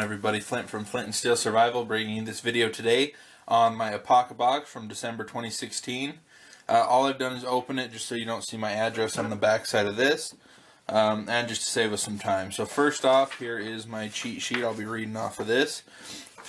everybody? Flint from Flint and Steel Survival bringing you this video today on my Apocabox from December 2016. All I've done is open it just so you don't see my address on the back side of this, and just to save us some time. So first off, here is my cheat sheet. I'll be reading off of this.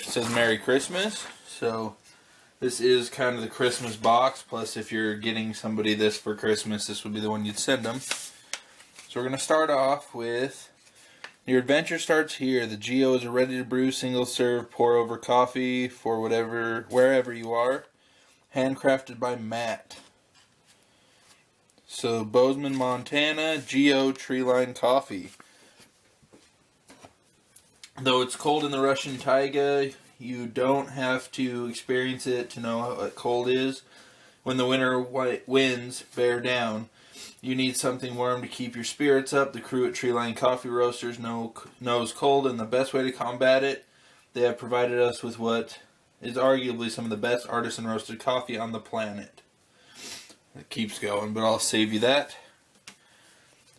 It says Merry Christmas. So this is kind of the Christmas box, plus if you're getting somebody this for Christmas, this would be the one you'd send them. So we're going to start off with, your adventure starts here. The Geos are ready to brew, single serve, pour over coffee for wherever you are. Handcrafted by Matt. So Bozeman, Montana, Geo Treeline Coffee. Though it's cold in the Russian Taiga, you don't have to experience it to know what cold is. When the winter winds bear down, you need something warm to keep your spirits up. The crew at Treeline Coffee Roasters knows cold, and the best way to combat it, they have provided us with what is arguably some of the best artisan roasted coffee on the planet. It keeps going, but I'll save you that.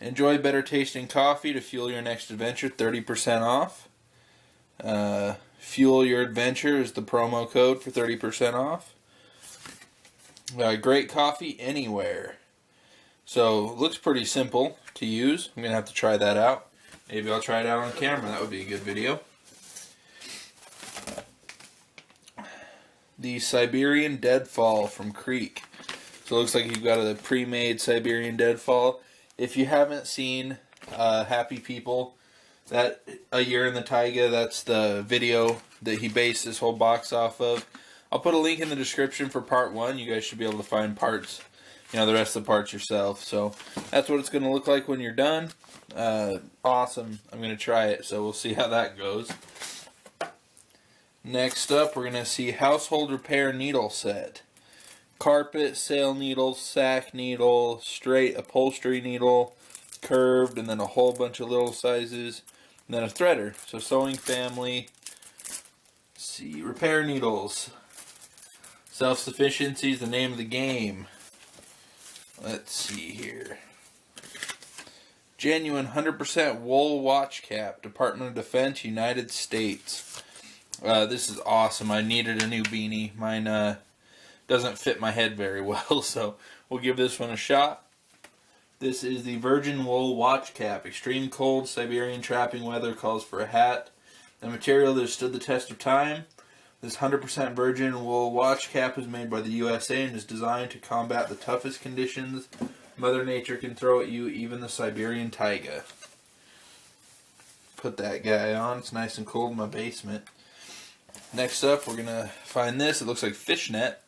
Enjoy better tasting coffee to fuel your next adventure, 30% off. Fuel your adventure is the promo code for 30% off. Great coffee anywhere. So, looks pretty simple to use. I'm going to have to try that out. Maybe I'll try it out on camera. That would be a good video. The Siberian Deadfall from Creek. So, it looks like you've got a pre-made Siberian Deadfall. If you haven't seen Happy People, that A Year in the Taiga, that's the video that he based this whole box off of. I'll put a link in the description for part 1. You guys should be able to find parts, the rest of the parts yourself. So that's what it's going to look like when you're done. Awesome. I'm going to try it, so we'll see how that goes. Next up, we're going to see Household Repair Needle Set. Carpet, sail needle, sack needle, straight upholstery needle, curved, and then a whole bunch of little sizes. And then a threader. So sewing family. Let's see, repair needles. Self-sufficiency is the name of the game. Let's see here. Genuine 100% wool watch cap. Department of Defense, United States. This is awesome. I needed a new beanie. Mine doesn't fit my head very well, so we'll give this one a shot. This is the Virgin Wool Watch Cap. Extreme cold Siberian trapping weather calls for a hat. A material that has stood the test of time. This 100% virgin wool watch cap is made by the USA and is designed to combat the toughest conditions Mother Nature can throw at you, even the Siberian Taiga. Put that guy on. It's nice and cold in my basement. Next up, we're going to find this. It looks like fishnet.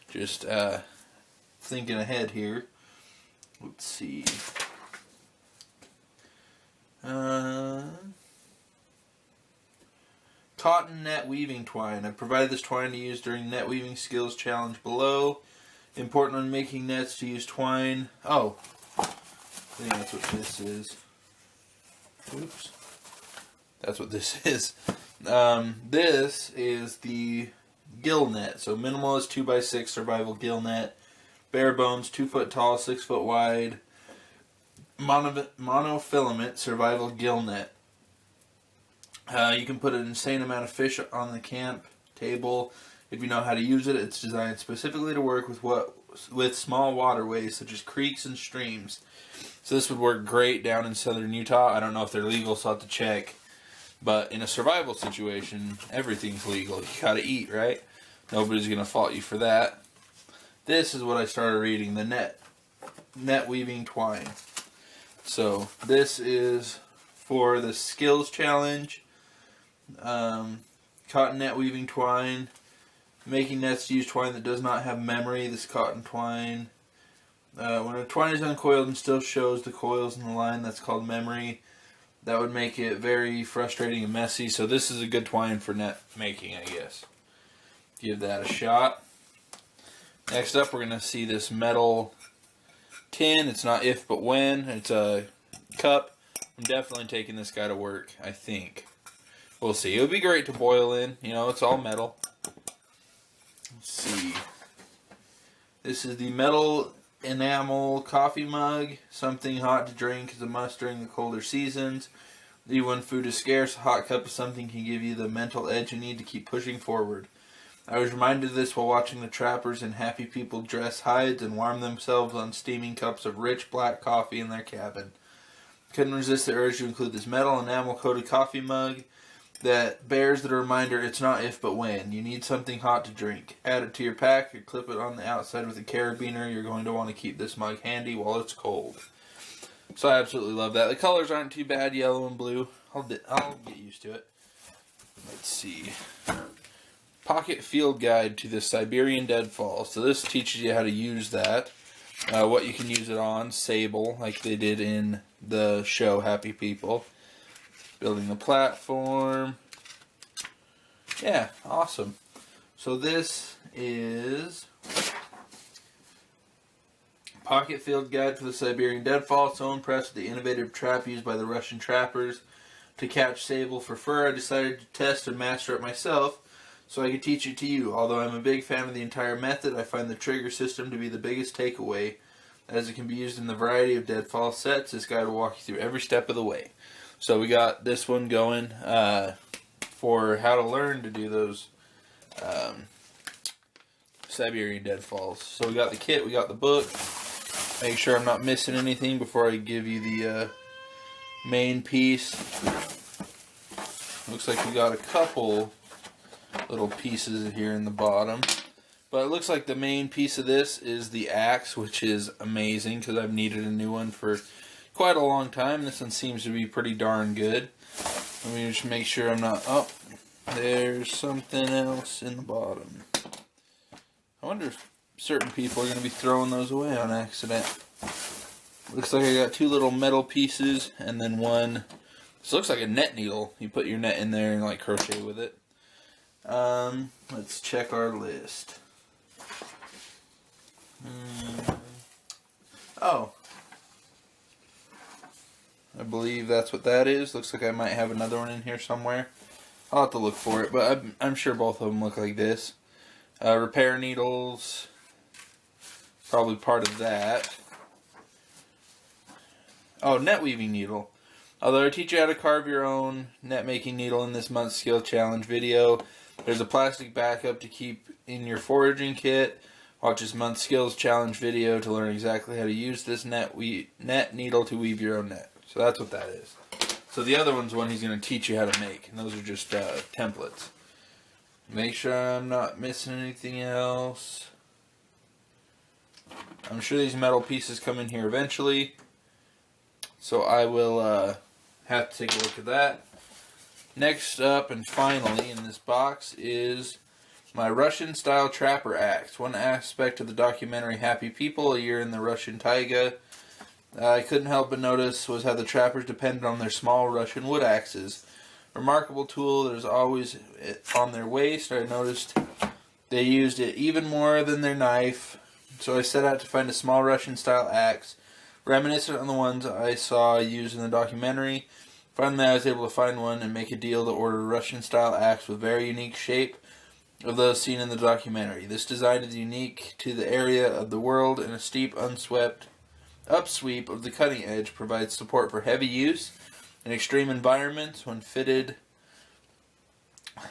Just thinking ahead here. Let's see. Cotton net weaving twine. I provided this twine to use during net weaving skills challenge below. Important when making nets to use twine. Oh, I think that's what this is. Oops. That's what this is. This is the gill net. So minimalist 2x6 survival gill net. Bare bones, 2 foot tall, 6 foot wide. Monofilament survival gill net. You can put an insane amount of fish on the camp table if you know how to use it. It's designed specifically to work with small waterways such as creeks and streams. So this would work great down in southern Utah. I don't know if they're legal, so I'll have to check. But in a survival situation, everything's legal. You gotta eat, right? Nobody's gonna fault you for that. This is what I started reading, the net weaving twine. So this is for the skills challenge. Cotton net weaving twine. Making nets to use twine that does not have memory. This cotton twine. When a twine is uncoiled and still shows the coils in the line, that's called memory. That would make it very frustrating and messy. So this is a good twine for net making, I guess. Give that a shot. Next up, we're going to see this metal tin. It's not if but when. It's a cup. I'm definitely taking this guy to work, I think. We'll see. It would be great to boil in. It's all metal. Let's see. This is the metal enamel coffee mug. Something hot to drink is a must during the colder seasons. When food is scarce, a hot cup of something can give you the mental edge you need to keep pushing forward. I was reminded of this while watching the trappers and happy people dress hides and warm themselves on steaming cups of rich black coffee in their cabin. Couldn't resist the urge to include this metal enamel-coated coffee mug that bears the reminder it's not if but when. You need something hot to drink. Add it to your pack or clip it on the outside with a carabiner. You're going to want to keep this mug handy while it's cold. So I absolutely love that. The colors aren't too bad, yellow and blue. I'll get used to it. Let's see. Pocket Field Guide to the Siberian Deadfall. So this teaches you how to use that. What you can use it on. Sable, like they did in the show Happy People. Building the platform. Yeah, awesome. So this is Pocket Field Guide for the Siberian Deadfall. So impressed with the innovative trap used by the Russian trappers to catch sable for fur, I decided to test and master it myself so I could teach it to you. Although I'm a big fan of the entire method, I find the trigger system to be the biggest takeaway. As it can be used in the variety of deadfall sets, this guide will walk you through every step of the way. So we got this one going for how to learn to do those Siberian deadfalls. So we got the kit, we got the book. Make sure I'm not missing anything before I give you the main piece. Looks like we got a couple little pieces here in the bottom. But it looks like the main piece of this is the axe, which is amazing because I've needed a new one for quite a long time. This one seems to be pretty darn good. Let me just make sure I'm not... Oh, there's something else in the bottom. I wonder if certain people are going to be throwing those away on accident. Looks like I got two little metal pieces and then one... This looks like a net needle. You put your net in there and like crochet with it. Let's check our list. Oh. I believe that's what that is. Looks like I might have another one in here somewhere. I'll have to look for it, but I'm sure both of them look like this. Repair needles. Probably part of that. Oh, net weaving needle. Although I teach you how to carve your own net making needle in this month's skill challenge video, there's a plastic backup to keep in your foraging kit. Watch this month's skills challenge video to learn exactly how to use this net needle to weave your own net. So that's what that is. So the other one's one he's going to teach you how to make, and those are just templates. Make sure I'm not missing anything else. I'm sure these metal pieces come in here eventually, so I will have to take a look at that. Next up and finally in this box is my Russian-style trapper axe. One aspect of the documentary Happy People, A Year in the Russian Taiga, I couldn't help but notice was how the trappers depended on their small Russian wood axes. Remarkable tool that is always on their waist. I noticed they used it even more than their knife, so I set out to find a small Russian-style axe, reminiscent on the ones I saw used in the documentary. Finally, I was able to find one and make a deal to order a Russian-style axe with very unique shape of those seen in the documentary. This design is unique to the area of the world, and a steep, upsweep of the cutting edge provides support for heavy use in extreme environments when fitted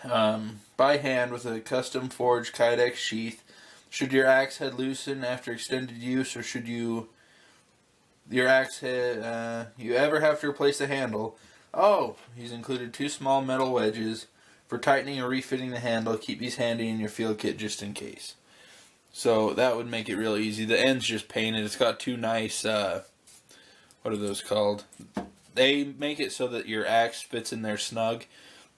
by hand with a custom forged Kydex sheath. Should your axe head loosen after extended use, or should you ever have to replace the handle? Oh, he's included two small metal wedges for tightening or refitting the handle. Keep these handy in your field kit just in case. So that would make it real easy. The end's just painted. It's got two nice, what are those called? They make it so that your axe fits in there snug.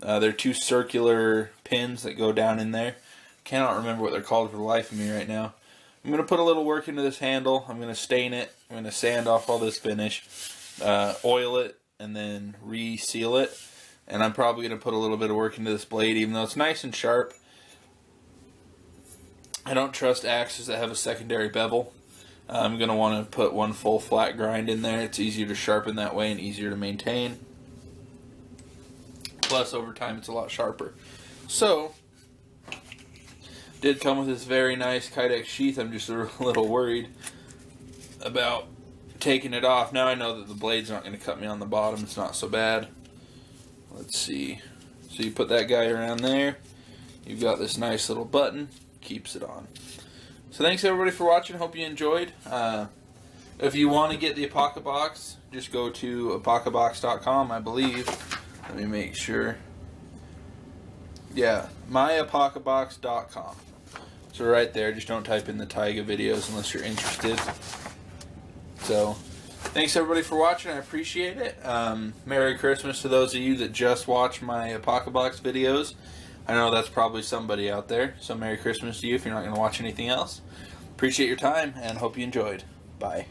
They're two circular pins that go down in there. Cannot remember what they're called for the life of me right now. I'm going to put a little work into this handle. I'm going to stain it. I'm going to sand off all this finish, oil it, and then reseal it. And I'm probably going to put a little bit of work into this blade, even though it's nice and sharp. I don't trust axes that have a secondary bevel. I'm going to want to put one full flat grind in there. It's easier to sharpen that way and easier to maintain. Plus, over time, it's a lot sharper. So, did come with this very nice Kydex sheath. I'm just a little worried about taking it off. Now I know that the blade's not going to cut me on the bottom. It's not so bad. let's see. So you put that guy around there. You've got this nice little button, keeps it on. So thanks everybody for watching. Hope you enjoyed. If you want to get the Apocabox, just go to apocabox.com, I believe. Let me make sure. Yeah, myapocabox.com. So right there, just don't type in the Taiga videos unless you're interested. So, thanks everybody for watching. I appreciate it. Merry Christmas to those of you that just watch my Apocabox videos. I know that's probably somebody out there. So Merry Christmas to you if you're not going to watch anything else. Appreciate your time and hope you enjoyed. Bye.